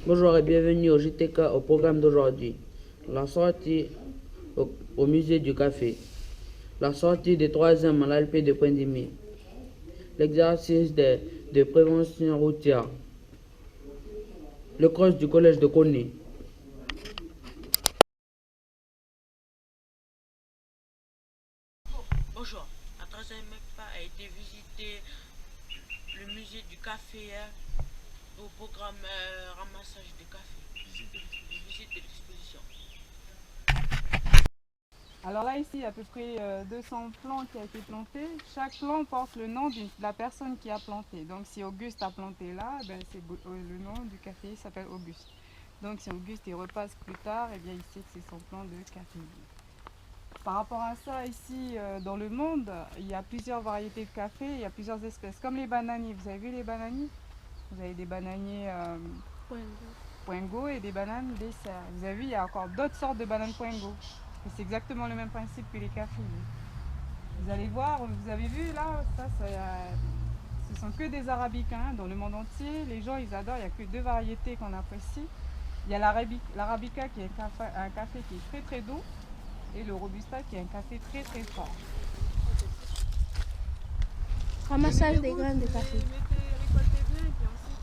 Bonjour et bienvenue au JTK au programme d'aujourd'hui. La sortie au musée du café. La sortie des troisièmes à l'ALP de Poindimi. L'exercice de prévention routière. Le cross du collège de Koné. Bonjour, la troisième MEPA a été visiter le musée du café au programme ramassage de café, visite de l'exposition. Alors là, ici, il y a à peu près 200 plants qui ont été plantés. Chaque plant porte le nom de la personne qui a planté. Donc si Auguste a planté là, c'est le nom du café s'appelle Auguste. Donc si Auguste il repasse plus tard, eh bien, il sait que c'est son plant de café. Par rapport à ça, ici, dans le monde, il y a plusieurs variétés de café, il y a plusieurs espèces. Comme les bananiers, vous avez vu les bananiers? Vous avez des bananiers Poingo et des bananes dessert. Vous avez vu, il y a encore d'autres sortes de bananes Poingo. Et c'est exactement le même principe que les cafés. Vous allez voir, vous avez vu là, ce sont que des arabica dans le monde entier. Les gens, ils adorent, il n'y a que deux variétés qu'on apprécie. Il y a l'arabica qui est un café qui est très très doux et le robusta qui est un café très très fort. Ramassage des graines de café. Récoltez bien et puis ensuite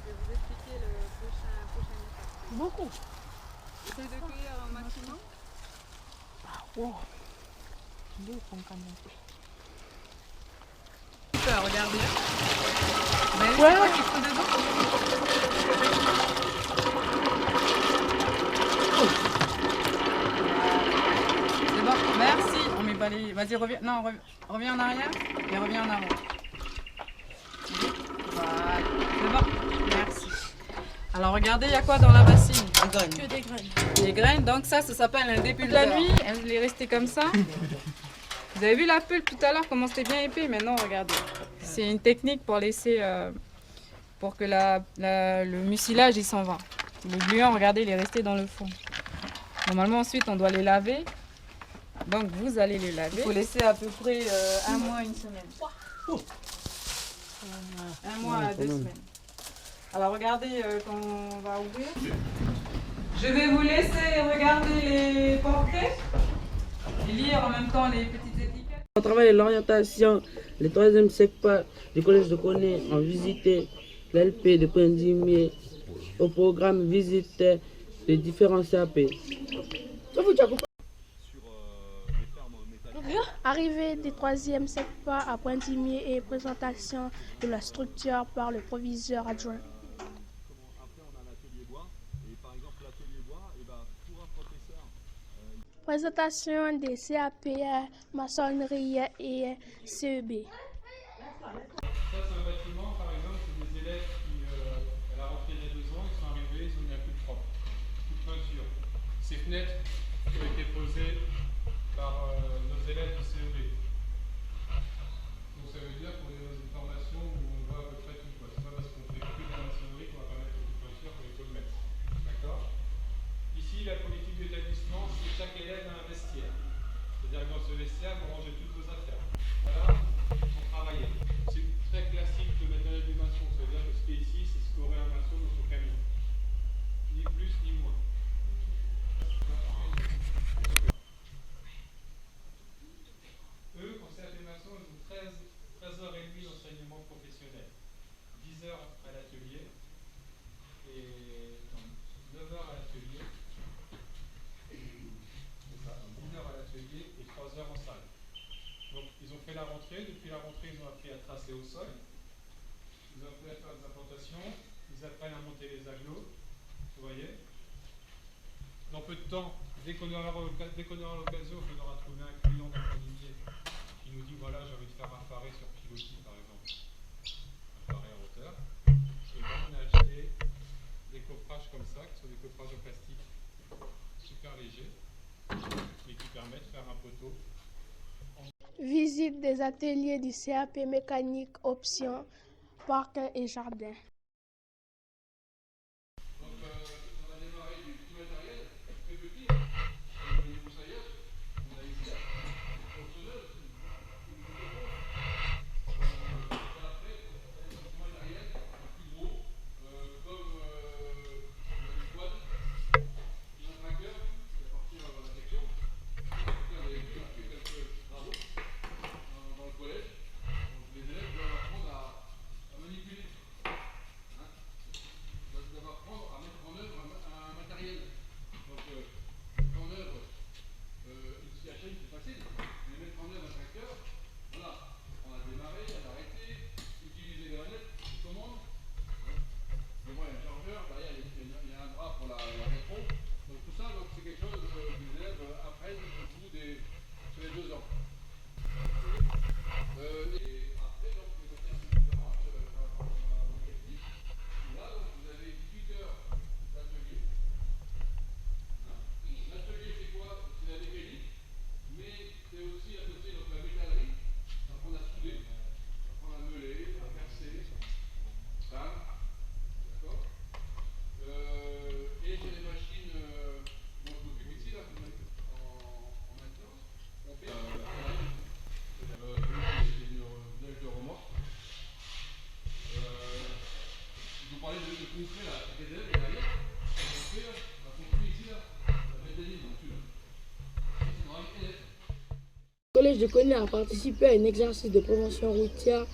je vais vous expliquer le prochain étape. Beaucoup. Essayez de cueillir un maximum. Wow. Regardez. Vous avez vu c'est quoi qu'il faut dedans? C'est bon, merci. On met pas les. Vas-y, reviens. Non, reviens en arrière et reviens en avant. Voilà. C'est bon, merci. Alors regardez, il y a quoi dans la bassine? Que des graines. Des graines, donc ça s'appelle un dépulveur. La nuit, elle est restée comme ça. Vous avez vu la pulpe tout à l'heure, comment c'était bien épais? Maintenant, regardez. C'est une technique pour laisser, pour que le mucilage il s'en va. Le gluant, regardez, il est resté dans le fond. Normalement, ensuite, on doit les laver. Donc, vous allez les laver. Il faut laisser à peu près un mois, une semaine. Un mois à 2 semaines. Alors, regardez quand on va ouvrir. Je vais vous laisser regarder les portraits et lire en même temps les petites étiquettes. Au travail et l'orientation, les troisièmes SECPA du collège de Koné ont visité l'LP de Poindimi au programme visite de différents CAP. Arrivée des troisièmes SECPA à Pointimier et présentation de la structure par le proviseur adjoint. Présentation des CAP, maçonnerie et CEB. Ça, c'est un bâtiment, par exemple, c'est des élèves qui, à la rentrée des 2 ans, ils sont arrivés, ils ont mis un coup de propre, coup de peinture. Ces fenêtres ont été posées par nos élèves du CEB. Donc ça veut dire qu'on est dans une formation où on voit à peu près tout. C'est pas parce qu'on fait que de la maçonnerie qu'on va pas mettre le coup de peinture qu'il faut le mettre. D'accord? Ici, la politique d'établissement, c'est que chaque élève a un vestiaire. C'est-à-dire que dans ce vestiaire, vous rangez toutes vos affaires. Voilà, pour travailler. C'est très classique de matériel du maçon. C'est-à-dire que ce qui est ici, c'est ce qu'aurait un maçon dans son camion. Ni plus, ni moins. Eux, pour certains maçons, ils ont 13h30 d'enseignement professionnel. 10 heures à l'atelier et 9 heures à l'atelier. C'est ça, 10 heures à l'atelier et 3 heures en salle. Donc ils ont fait la rentrée, depuis la rentrée ils ont appris à tracer au sol, ils ont appris à faire des implantations, ils apprennent à monter les agglos, vous voyez. Dans peu de temps, dès qu'on aura l'occasion, qu'on aura trouvé un client dans le panier qui nous dit voilà j'ai envie de faire un faré sur pilotis par exemple, un faré en hauteur, et bien on a acheté des coffrages comme ça, qui sont des coffrages en plastique super légers, mais qui permettent de faire un poteau. Visite des ateliers du CAP mécanique option parc et jardin. Le collège de Koné a participé à un exercice de prévention routière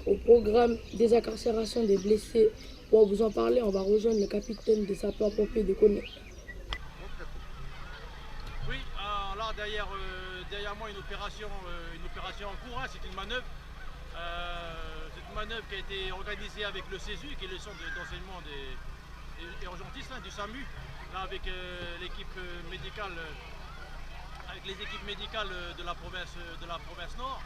au programme désincarcération des blessés. Pour vous en parler, on va rejoindre le capitaine des sapeurs-pompiers de Koné. Oui, là derrière moi une opération en cours, hein, c'est une manœuvre. C'est une manœuvre qui a été organisée avec le CESU, qui est le centre d'enseignement des urgentistes du SAMU, là avec l'équipe médicale. Avec les équipes médicales de la province Nord.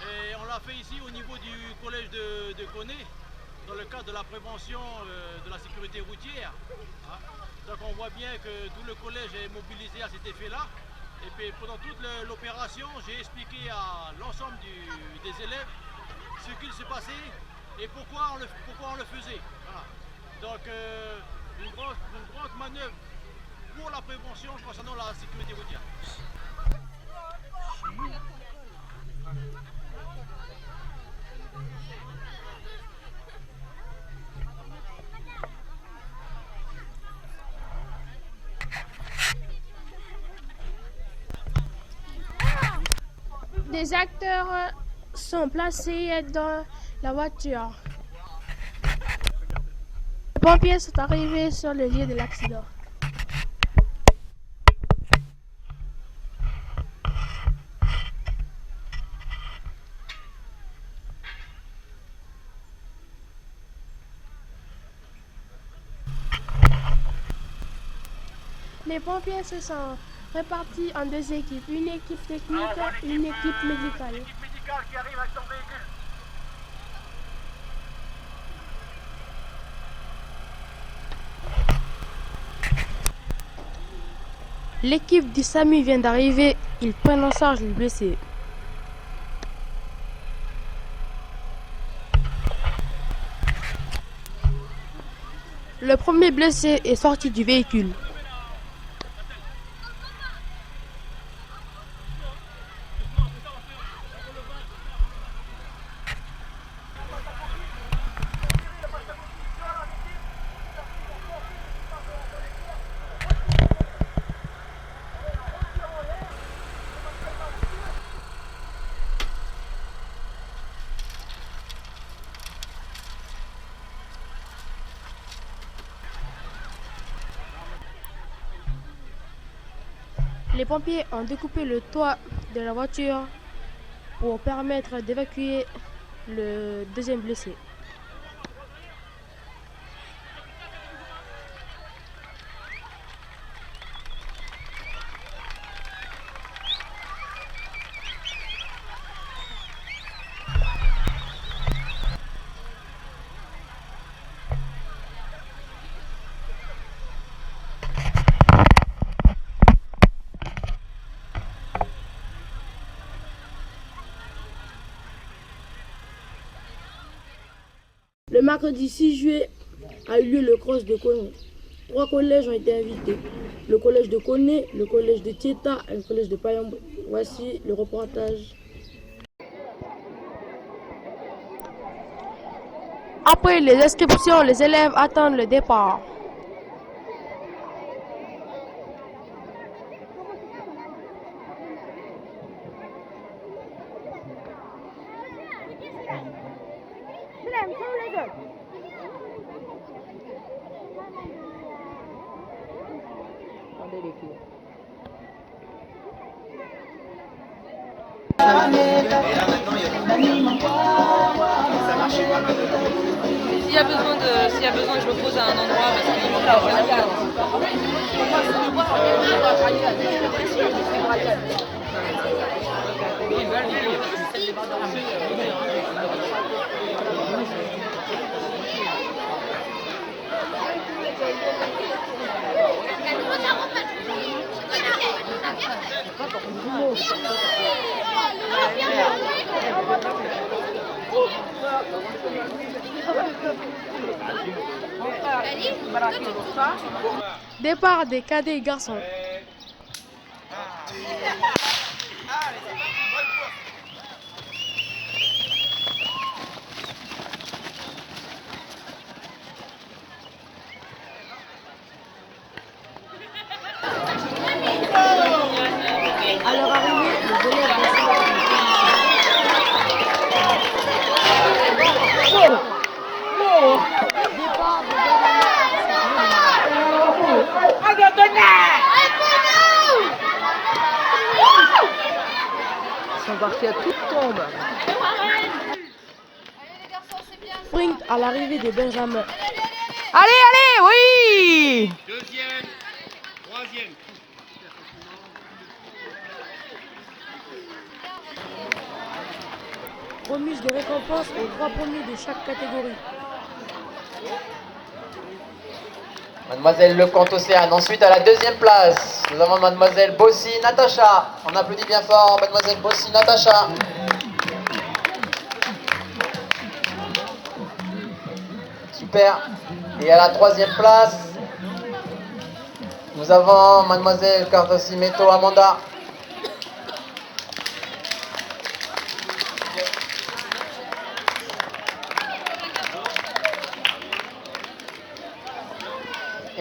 Et on l'a fait ici au niveau du collège de Koné, dans le cadre de la prévention de la sécurité routière. Donc on voit bien que tout le collège est mobilisé à cet effet-là. Et puis pendant toute l'opération, j'ai expliqué à l'ensemble des élèves ce qu'il se passait et pourquoi on le faisait. Voilà. Donc une grande manœuvre pour la prévention concernant la sécurité routière. Des acteurs sont placés dans la voiture. Les pompiers sont arrivés sur le lieu de l'accident. Les pompiers se sont répartis en deux équipes, une équipe technique et une équipe médicale. L'équipe médicale qui arrive avec son véhicule. L'équipe du SAMU vient d'arriver, ils prennent en charge les blessés. Le premier blessé est sorti du véhicule. Les pompiers ont découpé le toit de la voiture pour permettre d'évacuer le deuxième blessé. Le mercredi 6 juillet a eu lieu le cross de Koné. 3 collèges ont été invités. Le collège de Koné, le collège de Tieta et le collège de Payambo. Voici le reportage. Après les inscriptions, les élèves attendent le départ. S'il y a besoin que je me pose à un endroit parce qu'il manque Départ des cadets et garçons. voir si tout tombe. Sprint à l'arrivée des Benjamins. Allez, oui! Deuxième, troisième. Remise de récompense aux 3 premiers de chaque catégorie. Mademoiselle Lecomte Océane. Ensuite, à la deuxième place, nous avons Mademoiselle Bossy Natacha. On applaudit bien fort Mademoiselle Bossy Natacha. Super. Et à la troisième place, nous avons Mademoiselle Cardosimeto Amanda.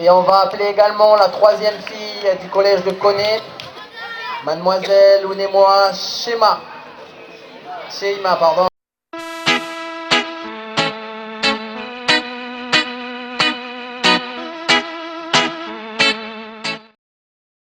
Et on va appeler également la troisième fille du collège de Koné, Mademoiselle Ounémoa Sheima, pardon.